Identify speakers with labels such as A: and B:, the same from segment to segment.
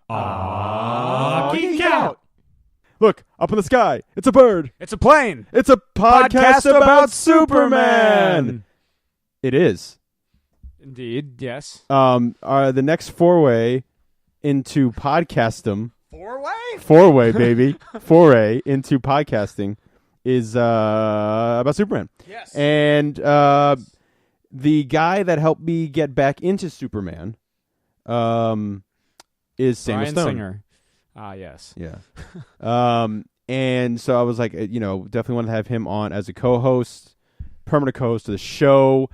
A: Geek Out! Look, up in the sky. It's a bird.
B: It's a plane.
A: It's a podcast about Superman. It is.
B: Indeed, yes.
A: The next foray into podcastum.
B: Four-way?
A: Four-way, baby. Foray into podcasting is about Superman.
B: Yes.
A: And the guy that helped me get back into Superman is Samuel
B: Bryan
A: Stone.
B: Singer. Yes.
A: Yeah. And so I was like, definitely want to have him on as a co-host, permanent co-host of the show.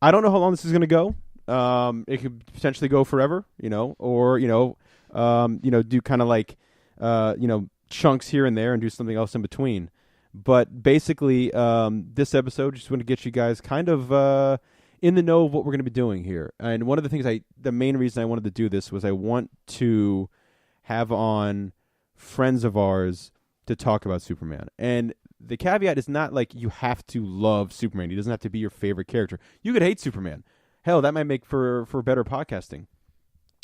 A: I don't know how long this is going to go. It could potentially go forever, or, do kind of like, chunks here and there and do something else in between. But basically, this episode, just want to get you guys kind of in the know of what we're going to be doing here. And one of the things the main reason I wanted to do this was I want to have on friends of ours to talk about Superman. And the caveat is not like you have to love Superman. He doesn't have to be your favorite character. You could hate Superman. Hell, that might make for better podcasting.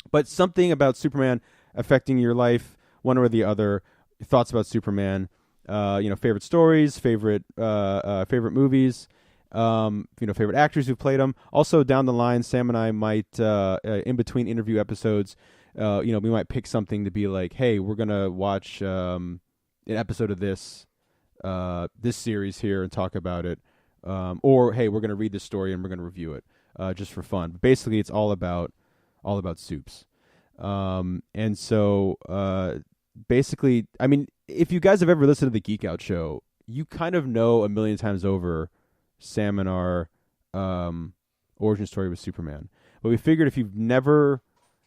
A: But something about Superman affecting your life, one or the other, thoughts about Superman, favorite stories, favorite movies, favorite actors who played them. Also, down the line, Sam and I might, in between interview episodes, we might pick something to be like, hey, we're gonna watch an episode of this series here and talk about it, or hey, we're gonna read this story and we're gonna review it, just for fun. But basically, it's all about soups, and so basically, I mean, if you guys have ever listened to the Geek Out show, you kind of know a million times over Sam and our origin story with Superman. But we figured if you've never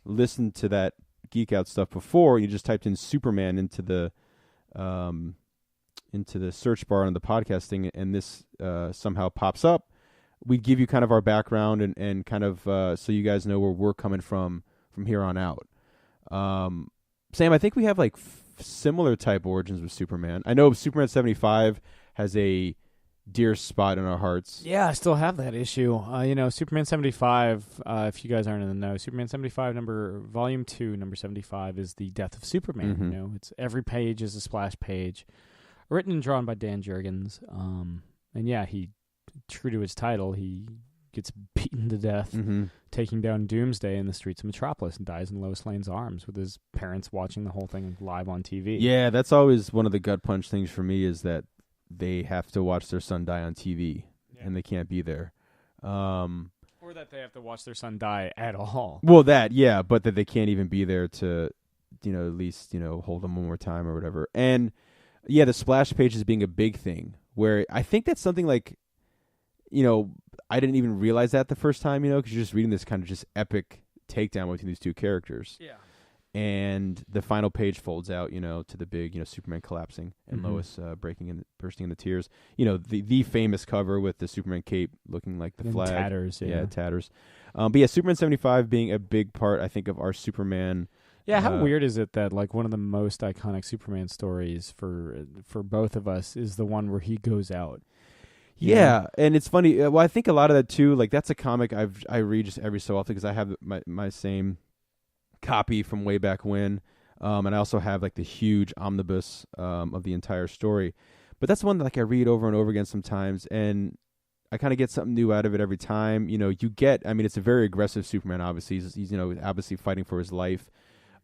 A: listened to that Geek Out stuff before, you just typed in Superman into the search bar on the podcasting, and this somehow pops up. We'd give you kind of our background and kind of so you guys know where we're coming from here on out. Sam, I think we have like similar type origins with Superman. I know Superman 75 has a dear spot in our hearts.
B: Yeah, I still have that issue. Superman 75, if you guys aren't in the know, Superman 75 volume 2, number 75 is the death of Superman.
A: Mm-hmm.
B: It's every page is a splash page, written and drawn by Dan Jurgens. And yeah, he, true to his title, he gets beaten to death, taking down Doomsday in the streets of Metropolis and dies in Lois Lane's arms with his parents watching the whole thing live on TV.
A: Yeah, that's always one of the gut punch things for me is that they have to watch their son die on TV, and they can't be there.
B: Or that they have to watch their son die at all.
A: Well, but that they can't even be there to, at least, hold them one more time or whatever. And, yeah, the splash pages being a big thing, where I think that's something like, I didn't even realize that the first time, because you're just reading this kind of just epic takedown between these two characters.
B: Yeah.
A: And the final page folds out, to the big, Superman collapsing and Lois bursting into tears. The famous cover with the Superman cape looking like the flag.
B: Tatters, yeah.
A: Tatters. But yeah, Superman 75 being a big part, I think, of our Superman.
B: Yeah, how weird is it that like one of the most iconic Superman stories for both of us is the one where he goes out?
A: Yeah, and it's funny. Well, I think a lot of that too. Like that's a comic I read just every so often because I have my same copy from way back when, and I also have like the huge omnibus of the entire story. But that's one that like I read over and over again sometimes, and I kind of get something new out of it every time. It's a very aggressive Superman. Obviously, he's obviously fighting for his life.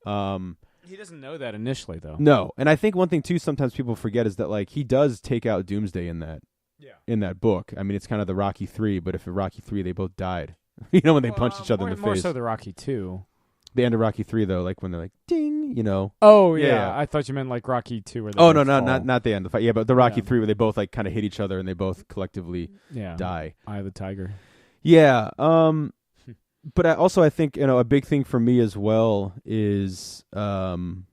B: He doesn't know that initially, though.
A: No, and I think one thing too sometimes people forget is that like he does take out Doomsday in that. Yeah. In that book. I mean, it's kind of the Rocky 3, but if in Rocky 3 they both died. When they punched each other in the face.
B: More so the Rocky 2.
A: The end of Rocky 3 though, like when they're like ding,
B: Oh yeah. I thought you meant like Rocky 2 where they
A: no, not the end of the fight. Yeah, but the Rocky 3 where they both like kind of hit each other and they both collectively die. Eye
B: of the Tiger.
A: Yeah. But I think, a big thing for me as well is in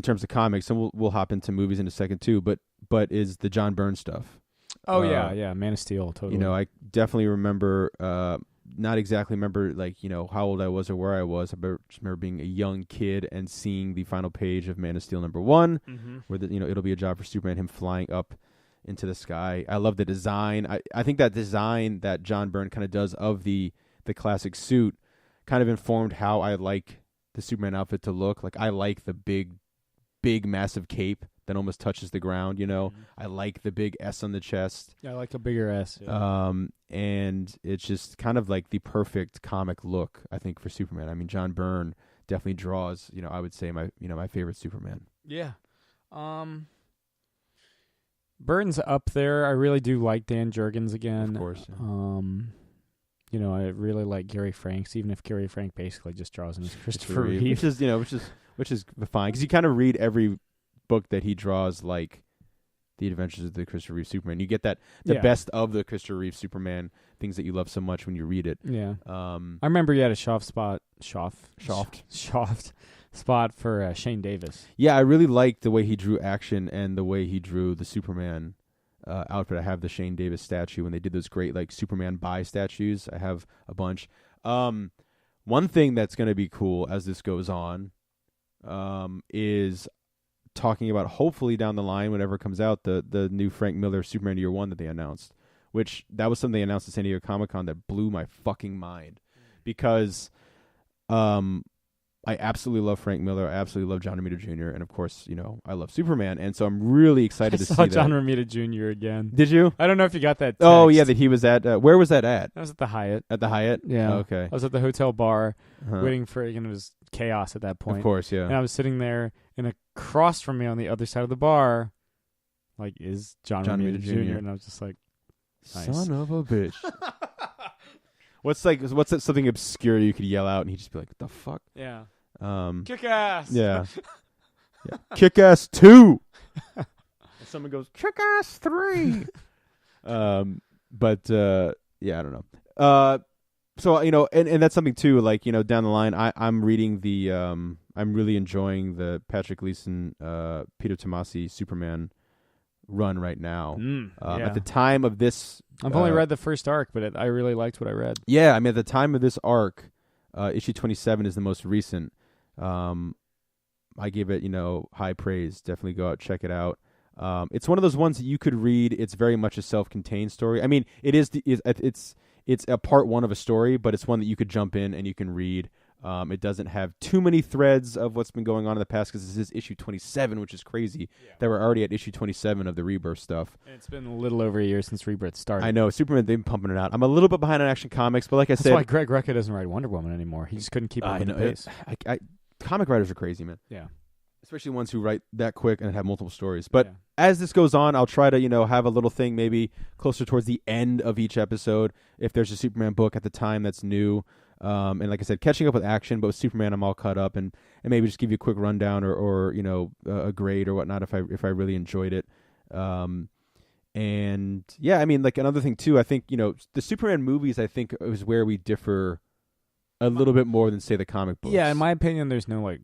A: terms of comics, and we'll hop into movies in a second too, but is the John Byrne stuff.
B: Oh yeah, Man of Steel, totally.
A: I definitely remember, not exactly remember like how old I was or where I was. I just remember being a young kid and seeing the final page of Man of Steel #1, where it'll be a job for Superman, him flying up into the sky. I love the design. I think that design that John Byrne kind of does of the classic suit kind of informed how I like the Superman outfit to look. Like, I like the big, massive cape that almost touches the ground, you know. I like the big S on the chest.
B: Yeah, I like a bigger S. Yeah.
A: And it's just kind of like the perfect comic look, I think, for Superman. I mean, John Byrne definitely draws, you know, I would say my favorite Superman.
B: Yeah. Byrne's up there. I really do like Dan Jurgens again.
A: Of course.
B: Yeah. You know, I really like Gary Franks, even if Gary Frank basically just draws him as Christopher Reeve.
A: Which is, you know, which is fine, because you kind of read every book that he draws like The Adventures of the Christopher Reeve Superman. You get that best of the Christopher Reeve Superman, things that you love so much when you read it.
B: Yeah. I remember you had a soft spot for Shane Davis.
A: Yeah, I really liked the way he drew action and the way he drew the Superman outfit. I have the Shane Davis statue when they did those great like Superman buy statues. I have a bunch. One thing that's going to be cool as this goes on is talking about, hopefully down the line, whenever it comes out, the new Frank Miller Superman Year One that they announced, which that was something they announced at San Diego Comic-Con that blew my fucking mind, because I absolutely love Frank Miller. I absolutely love John Romita Jr. And of course, you know, I love Superman. And so I'm really excited to see that.
B: I saw John Romita Jr. again.
A: Did you?
B: I don't know if you got that text.
A: Oh, yeah, that he was at, where was that at?
B: I was at the Hyatt.
A: At the Hyatt?
B: Yeah.
A: Oh, okay.
B: I was at the hotel bar waiting for, it was chaos at that point.
A: Of course, yeah.
B: And I was sitting there, and across from me on the other side of the bar, like, is John Romita Jr. And I was just like, nice.
A: Son of a bitch. What's that something obscure you could yell out and he'd just be like, what the fuck?
B: Yeah. Kick ass.
A: Yeah. Yeah. Kick ass 2. And someone goes, Kick ass 3. But yeah, I don't know. So, you know, and that's something too, like, you know, down the line, I'm reading I'm really enjoying the Patrick Leeson, Peter Tomasi Superman run right now. At the time of this,
B: I've only read the first arc, but I really liked what I read.
A: Yeah, I mean, at the time of this arc, issue 27 is the most recent. I give it, you know, high praise. Definitely go out, check it out. It's one of those ones that you could read. It's very much a self-contained story. I mean, it's a part one of a story, but it's one that you could jump in and you can read. It doesn't have too many threads of what's been going on in the past, because this is issue 27, which is crazy. Yeah. That we're already at issue 27 of the Rebirth stuff. And
B: it's been a little over a year since Rebirth started.
A: I know. Superman, they've been pumping it out. I'm a little bit behind on Action Comics, but like I said...
B: That's why Greg Rucka doesn't write Wonder Woman anymore. He just couldn't keep up with the pace.
A: Comic writers are crazy, man.
B: Yeah.
A: Especially ones who write that quick and have multiple stories. But as this goes on, I'll try to, you know, have a little thing maybe closer towards the end of each episode, if there's a Superman book at the time that's new. And like I said, catching up with Action, but with Superman, I'm all caught up, and maybe just give you a quick rundown or you know, a grade or whatnot if I really enjoyed it. And yeah, I mean, like another thing too, I think, you know, the Superman movies, I think, is where we differ a little bit more than say the comic books.
B: Yeah, in my opinion, there's no like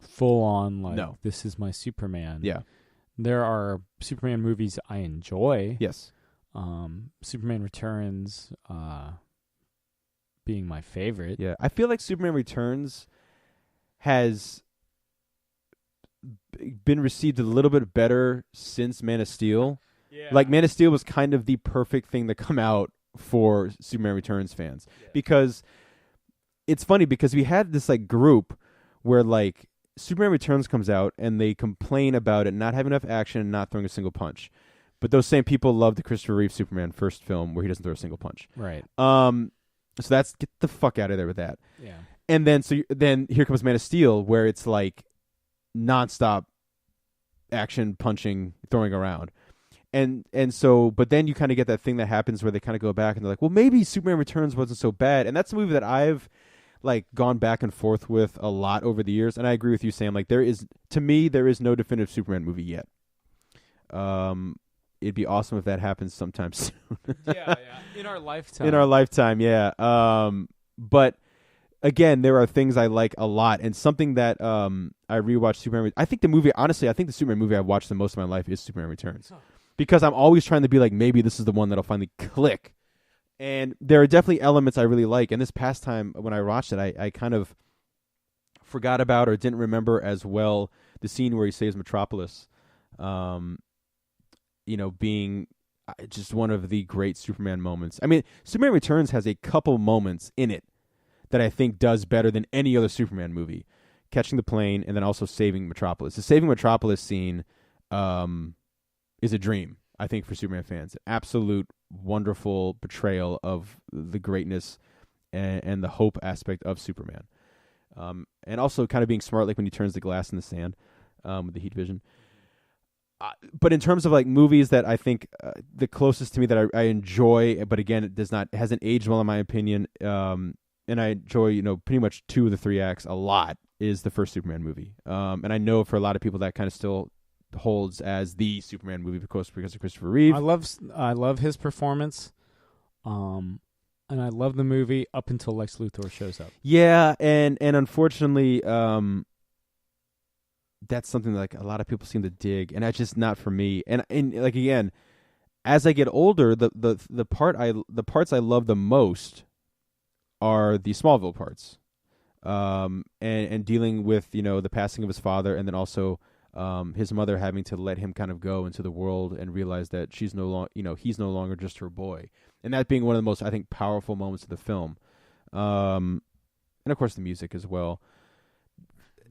B: full on like this is my Superman.
A: Yeah,
B: there are Superman movies I enjoy.
A: Yes,
B: Superman Returns. Being my favorite.
A: Yeah, I feel like Superman Returns has been received a little bit better since Man of Steel. Yeah. Like, Man of Steel was kind of the perfect thing to come out for Superman Returns fans. Yeah. Because it's funny, because we had this like group where like Superman Returns comes out and they complain about it not having enough action and not throwing a single punch. But those same people love the Christopher Reeve Superman first film where he doesn't throw a single punch.
B: Right.
A: So that's, get the fuck out of there with that.
B: Yeah.
A: And then here comes Man of Steel, where it's like nonstop action, punching, throwing around. And so, but then you kind of get that thing that happens where they kind of go back and they're like, well, maybe Superman Returns wasn't so bad. And that's a movie that I've like gone back and forth with a lot over the years. And I agree with you, Sam. Like, there is no definitive Superman movie yet. It'd be awesome if that happens sometime soon.
B: Yeah. In our lifetime.
A: In our lifetime, yeah. But again, there are things I like a lot, and something that I rewatched Superman. I think the Superman movie I've watched the most of my life is Superman Returns, because I'm always trying to be like, maybe this is the one that'll finally click. And there are definitely elements I really like. And this past time when I watched it, I kind of forgot about or didn't remember as well the scene where he saves Metropolis. You know, being just one of the great Superman moments. I mean, Superman Returns has a couple moments in it that I think does better than any other Superman movie. Catching the plane and then also saving Metropolis. The saving Metropolis scene is a dream, I think, for Superman fans. Absolute wonderful portrayal of the greatness and the hope aspect of Superman. And also kind of being smart, like when he turns the glass in the sand with the heat vision. But in terms of like movies that I think the closest to me that I enjoy, but again, it hasn't aged well in my opinion, and I enjoy, pretty much 2 of the 3 acts a lot, is the first Superman movie. And I know for a lot of people that kind of still holds as the Superman movie because of Christopher Reeve.
B: I love his performance. And I love the movie up until Lex Luthor shows up.
A: Yeah, and unfortunately, that's something that, like, a lot of people seem to dig, and that's just not for me. And like, again, as I get older, the parts I love the most are the Smallville parts, and dealing with the passing of his father, and then also his mother having to let him kind of go into the world and realize that she's no longer, he's no longer just her boy, and that being one of the most, I think, powerful moments of the film, and of course the music as well.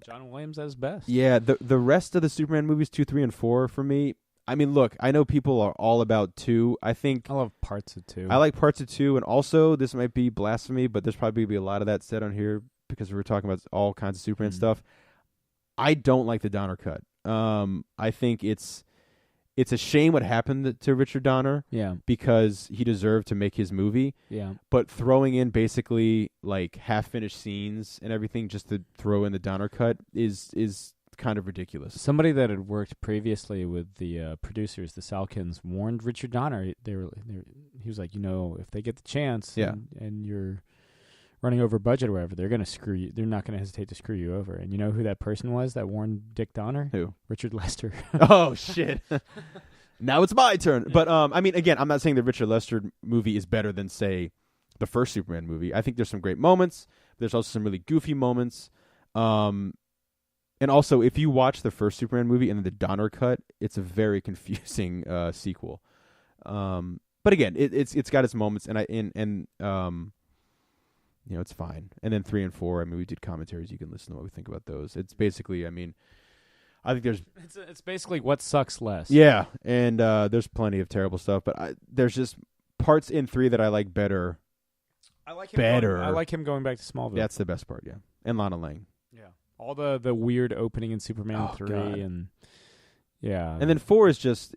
B: John Williams at his best.
A: Yeah, the rest of the Superman movies, 2, 3, and 4 for me. I mean, look, I know people are all about 2. I think
B: I love parts of 2.
A: I like parts of 2, and also this might be blasphemy, but there's probably be a lot of that said on here because we're talking about all kinds of Superman stuff. I don't like the Donner cut. I think it's a shame what happened to Richard Donner.
B: Yeah,
A: because he deserved to make his movie.
B: Yeah,
A: but throwing in basically like half-finished scenes and everything just to throw in the Donner cut is kind of ridiculous.
B: Somebody that had worked previously with the producers, the Salkins, warned Richard Donner. He was like, if they get the chance, and you're running over budget or whatever, they're going to screw you. They're not going to hesitate to screw you over. And you know who that person was that warned Dick Donner?
A: Who?
B: Richard Lester.
A: Oh, shit. Now it's my turn. Yeah. But, I mean, again, I'm not saying the Richard Lester movie is better than, say, the first Superman movie. I think there's some great moments. There's also some really goofy moments. And also, if you watch the first Superman movie and then the Donner cut, it's a very confusing sequel. But again, it's got its moments, and it's fine. And then 3 and 4, I mean, we did commentaries. You can listen to what we think about those. It's basically, I mean, I think there's...
B: It's basically what sucks less.
A: Yeah, and there's plenty of terrible stuff, but there's just parts in 3 that I like better.
B: I like him going back to Smallville.
A: That's the best part, yeah. And Lana Lang.
B: Yeah. All the weird opening in Superman 3
A: God.
B: and... Yeah.
A: And then 4 is just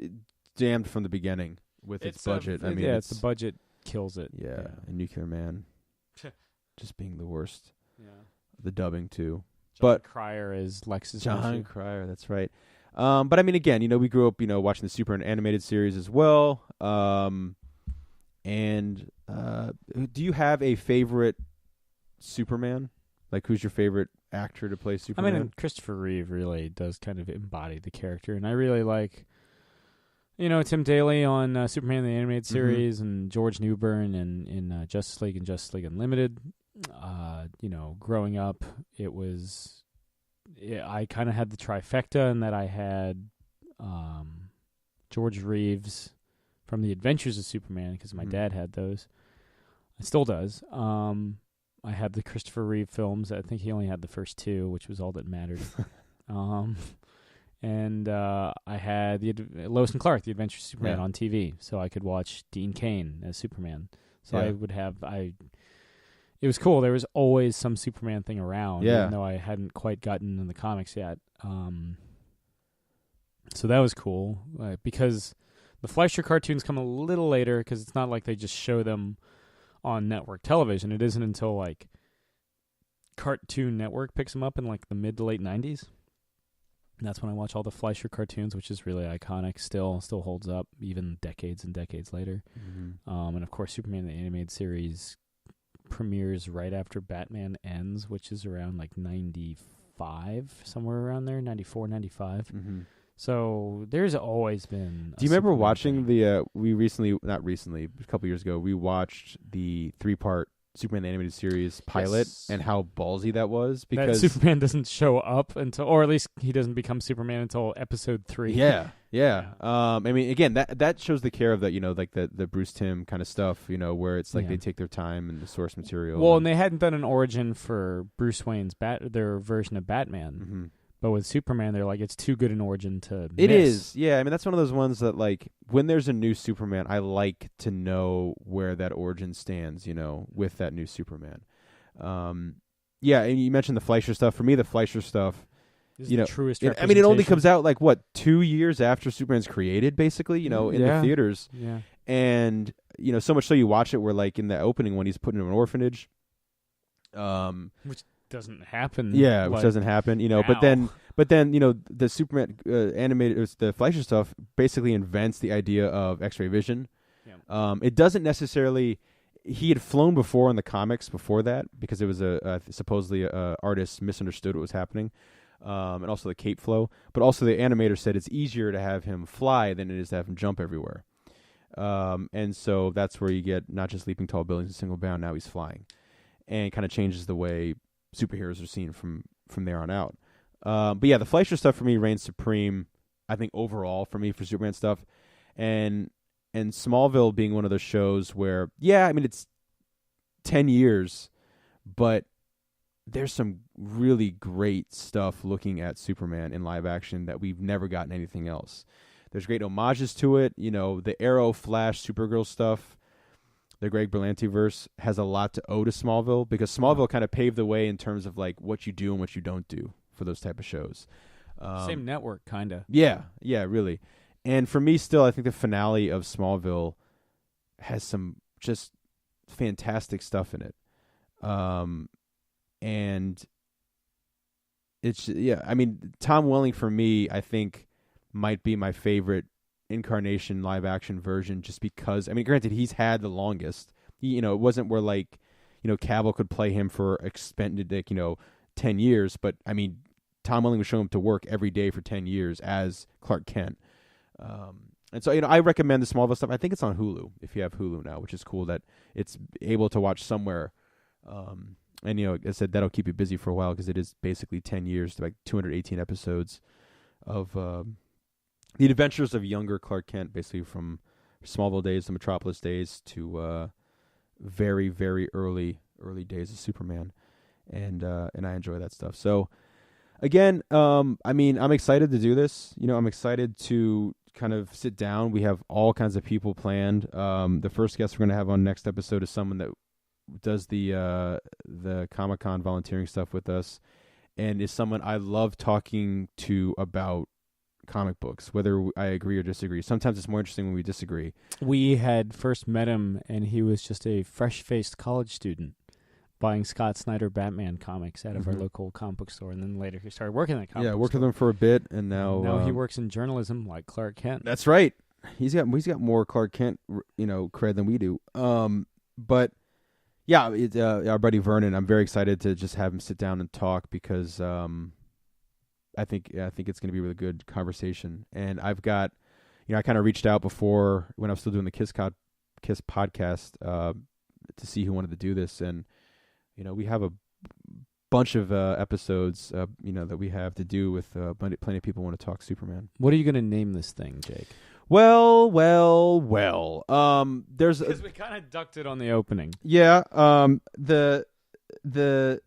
A: damned from the beginning with its budget.
B: It's the budget kills it.
A: Yeah, and Nuclear Man. Just being the worst.
B: Yeah.
A: The dubbing too.
B: John Cryer is Lex's
A: John Cryer, that's right. But I mean, again, we grew up, watching the Superman animated series as well. And do you have a favorite Superman? Like, who's your favorite actor to play Superman?
B: I mean, Christopher Reeve really does kind of embody the character, and I really like, Tim Daly on Superman the Animated Series, and George Newbern in Justice League and Justice League Unlimited. Growing up, I kind of had the trifecta in that I had George Reeves from The Adventures of Superman, because my dad had those. It still does. I had the Christopher Reeve films. I think he only had the first 2, which was all that mattered. And I had Lois and Clark, The Adventures of Superman on TV, so I could watch Dean Cain as Superman. So I would have it was cool. There was always some Superman thing around, even though I hadn't quite gotten in the comics yet. So that was cool, because the Fleischer cartoons come a little later, because it's not like they just show them on network television. It isn't until like Cartoon Network picks them up in like the mid to late 90s. And that's when I watch all the Fleischer cartoons, which is really iconic. Still holds up even decades and decades later. And of course, Superman the Animated Series premieres right after Batman Ends, which is around like 95, somewhere around there, 94, 95. So there's always been.
A: Do you remember watching a couple years ago, we watched the 3-part Superman animated series pilot and how ballsy that was, because
B: that Superman doesn't show up until, or at least he doesn't become Superman until episode 3.
A: Yeah. I mean, again, that shows the care of that, like the Bruce Timm kind of stuff, where it's like they take their time and the source material.
B: Well, and they hadn't done an origin for Bruce Wayne's their version of Batman.
A: Mm-hmm.
B: But with Superman, they're like, it's too good an origin to
A: It
B: miss.
A: is, yeah. I mean, that's one of those ones that, like, when there's a new Superman, I like to know where that origin stands, with that new Superman. Yeah, and you mentioned the Fleischer stuff. For me, the Fleischer stuff,
B: This is the truest
A: I mean, it only comes out, like, 2 years after Superman's created, basically, in the theaters.
B: Yeah.
A: And, so much so you watch it where, like, in the opening when he's put into an orphanage.
B: Which doesn't happen.
A: Yeah, which doesn't happen,
B: now.
A: but then the Superman animated, the Fleischer stuff basically invents the idea of X-ray vision.
B: Yeah.
A: It doesn't necessarily. He had flown before in the comics before that, because it was supposedly a artist misunderstood what was happening, and also the cape flow. But also the animator said it's easier to have him fly than it is to have him jump everywhere. And so that's where you get not just leaping tall buildings in single bound. Now he's flying, and kind of changes the way superheroes are seen from there on out. But yeah, the Fleischer stuff for me reigns supreme, I think, overall for me for Superman stuff. And Smallville being one of those shows where, I mean, it's 10 years, but there's some really great stuff looking at Superman in live action that we've never gotten anything else. There's great homages to it. The Arrow, Flash, Supergirl stuff, the Greg Berlanti verse has a lot to owe to Smallville, because Smallville kind of paved the way in terms of like what you do and what you don't do for those type of shows.
B: Same network, kind of.
A: Yeah, really. And for me, still, I think the finale of Smallville has some just fantastic stuff in it. And it's, I mean, Tom Welling for me, I think, might be my favorite incarnation live action version, just because, I mean, granted, he's had the longest. It wasn't where, like, Cavill could play him for expended, 10 years, but I mean, Tom Welling was showing him to work every day for 10 years as Clark Kent. And so, I recommend the Smallville stuff. I think it's on Hulu, if you have Hulu now, which is cool that it's able to watch somewhere. And, I said that'll keep you busy for a while, because it is basically 10 years, like 218 episodes of the adventures of younger Clark Kent, basically from Smallville days to Metropolis days to very, very early days of Superman. And I enjoy that stuff. So, again, I mean, I'm excited to do this. I'm excited to kind of sit down. We have all kinds of people planned. The first guest we're going to have on next episode is someone that does the Comic-Con volunteering stuff with us, and is someone I love talking to about comic books, whether I agree or disagree. Sometimes it's more interesting when we disagree.
B: We had first met him, and he was just a fresh-faced college student buying Scott Snyder Batman comics out of our local comic book store, and then later he started working at the comic book
A: worked
B: store.
A: with him for a bit, and now
B: he works in journalism like Clark Kent.
A: That's right. He's got more Clark Kent, cred than we do. But yeah, our buddy Vernon, I'm very excited to just have him sit down and talk, because I think it's going to be a really good conversation. And I've got, I kind of reached out before when I was still doing the Kiss podcast to see who wanted to do this, and we have a bunch of episodes that we have to do with plenty of people want to talk Superman.
B: What are you going to name this thing, Jake?
A: Well. There's
B: because we kind of ducked it on the opening.
A: Yeah. The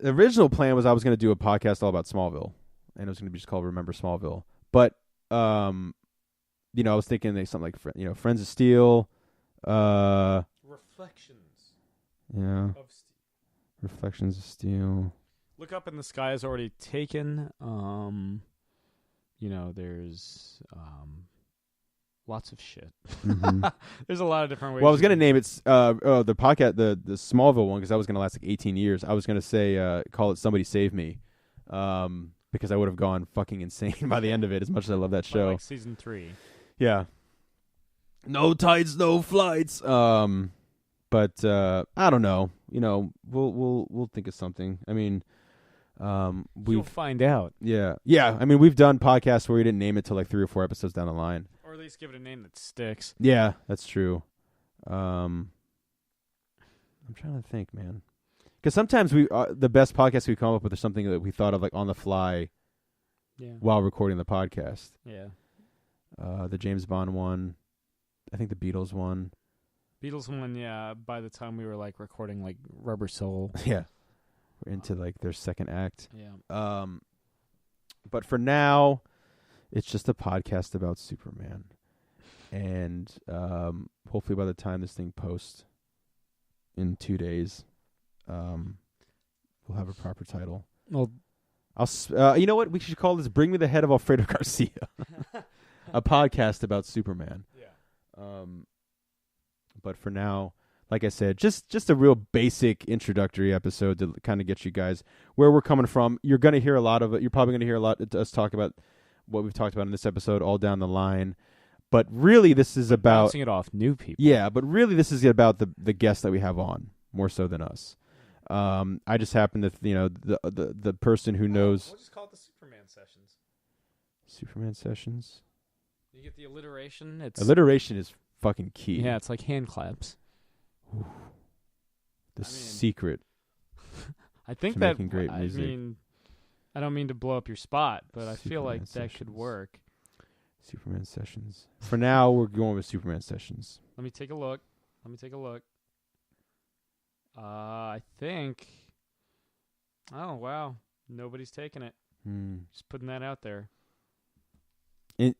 A: original plan was I was going to do a podcast all about Smallville, and it was going to be just called Remember Smallville. But I was thinking something like Friends of Steel,
B: Reflections.
A: Yeah.
B: Of Steel.
A: Reflections of Steel.
B: Look Up in the Sky is already taken. There's lots of shit.
A: Mm-hmm.
B: There's a lot of different ways.
A: Well, I was going to name it the podcast, the Smallville one, because that was going to last like 18 years. I was going to say call it Somebody Save Me, because I would have gone fucking insane by the end of it, as much as I love that show.
B: Like season 3.
A: Yeah. No tides, no flights. But I don't know. We'll think of something. I mean,
B: you'll find out.
A: Yeah. I mean, we've done podcasts where we didn't name it till like 3 or 4 episodes down the line,
B: or at least give it a name that sticks.
A: Yeah, that's true. I'm trying to think, man. Because sometimes the best podcasts we come up with is something that we thought of like on the fly while recording the podcast.
B: Yeah.
A: The James Bond one. I think the Beatles one.
B: Beatles one, yeah. By the time we were like recording like Rubber Soul.
A: Yeah. We're into like their second act.
B: Yeah.
A: But for now, it's just a podcast about Superman. And hopefully by the time this thing posts in 2 days, we'll have a proper title.
B: Well,
A: you know what? We should call this "Bring Me the Head of Alfredo Garcia," a podcast about Superman.
B: Yeah.
A: But for now, like I said, just a real basic introductory episode to kind of get you guys where we're coming from. You're going to hear a lot of it. You're probably going to hear a lot of us talk about what we've talked about in this episode all down the line. But really, this is about
B: bouncing it off new people.
A: Yeah, but really, this is about the guests that we have on more so than us. I just happen to, the person who knows.
B: We'll just call it the Superman Sessions.
A: Superman Sessions.
B: You get the alliteration.
A: Alliteration is fucking key.
B: Yeah, it's like hand claps.
A: Ooh. Secret.
B: I think
A: to
B: that.
A: Making great music.
B: I mean, I don't mean to blow up your spot, but I feel
A: Superman
B: like
A: Sessions.
B: that could work.
A: Superman Sessions. For now, we're going with Superman Sessions.
B: Let me take a look. I think. Oh wow, nobody's taking it. Just putting that out there.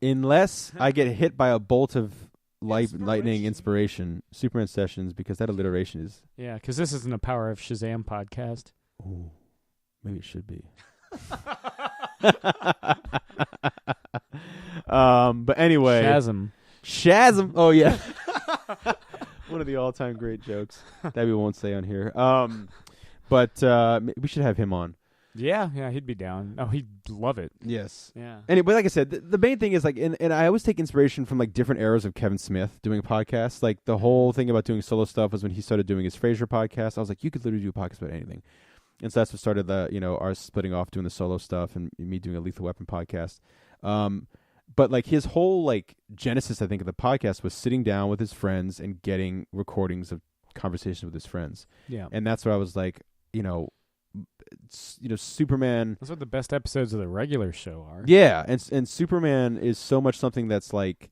A: Unless I get hit by a bolt of lightning inspiration, Superman Sessions, because that alliteration is.
B: Yeah, because this isn't a Power of Shazam podcast.
A: Ooh, maybe it should be. But anyway, Shazam. Oh yeah, one of the all-time great jokes that we won't say on here. But we should have him on.
B: Yeah, he'd be down. Oh, he'd love it.
A: Yes.
B: Yeah.
A: Anyway, like I said, the main thing is like, and I always take inspiration from like different eras of Kevin Smith doing podcasts. Like the whole thing about doing solo stuff was when he started doing his Frasier podcast. I was like, you could literally do a podcast about anything. And so that's what started our splitting off doing the solo stuff and me doing a Lethal Weapon podcast. But like his whole like genesis, I think, of the podcast was sitting down with his friends and getting recordings of conversations with his friends.
B: Yeah.
A: And that's where I was like, Superman.
B: That's what the best episodes of the regular show are.
A: Yeah, and Superman is so much something that's like,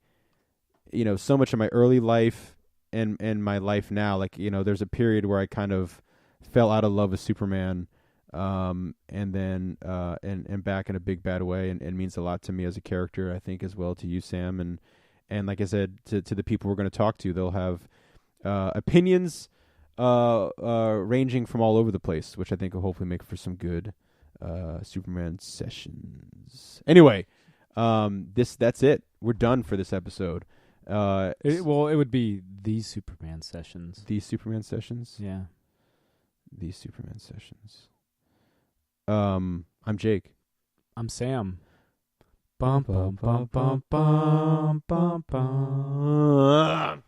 A: so much of my early life and my life now. Like, there's a period where I kind of fell out of love with Superman, and then and back in a big bad way, and means a lot to me as a character, I think, as well to you, Sam, and like I said, to the people we're going to talk to, they'll have opinions ranging from all over the place, which I think will hopefully make for some good Superman sessions. Anyway, that's it. We're done for this episode.
B: It would be the Superman sessions.
A: The Superman sessions?
B: Yeah.
A: The Superman sessions. I'm Jake.
B: I'm Sam. Bum bum bum bum bum bum bum.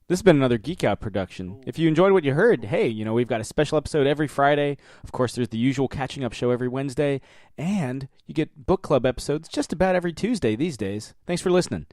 B: This has been another Geek Out production. If you enjoyed what you heard, hey, we've got a special episode every Friday. Of course, there's the usual catching up show every Wednesday. And you get book club episodes just about every Tuesday these days. Thanks for listening.